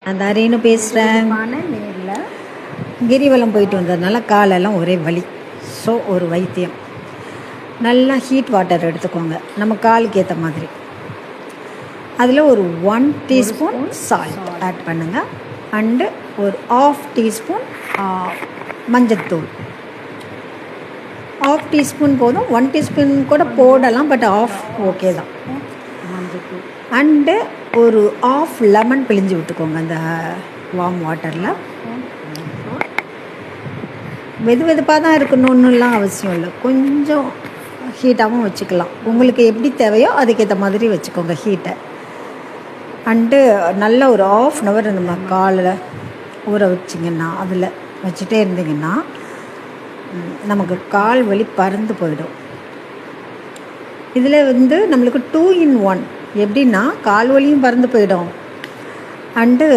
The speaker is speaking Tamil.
நான் தரேன்னு பேசுகிறேன். நேரில் கிரிவலம் போயிட்டு வந்ததுனால காலெல்லாம் ஒரே வலி. ஸோ ஒரு வைத்தியம், நல்லா ஹீட் வாட்டர் எடுத்துக்கோங்க நம்ம காலுக்கு ஏற்ற மாதிரி. அதில் ஒரு 1 டீஸ்பூன் சால்ட் ஆட் பண்ணுங்கள். அண்டு ஒரு 1/2 டீஸ்பூன் மஞ்சத்தூள். 1/2 டீஸ்பூன் போதும், 1 டீஸ்பூன் கூட போடலாம், பட் 1/2 ஓகே தான். மஞ்சத்தூள் அண்டு ஒரு 1/2 லெமன் பிழிஞ்சு விட்டுக்கோங்க அந்த வார்ம் வாட்டரில். வெதுப்பாக தான் இருக்கணும்னுலாம் அவசியம் இல்லை, கொஞ்சம் ஹீட்டாகவும் வச்சுக்கலாம். உங்களுக்கு எப்படி தேவையோ அதுக்கேற்ற மாதிரி வச்சுக்கோங்க ஹீட்டை. அண்டு நல்லா ஒரு 1/2 hour நம்ம காலில் ஊற வச்சிங்கன்னா, அதில் வச்சுட்டே இருந்தீங்கன்னா நமக்கு கால் வலி பறந்து போயிடும். இதில் நம்மளுக்கு 2 in 1. எப்படின்னா கால் வலியும் பறந்து போயிடும், அண்டு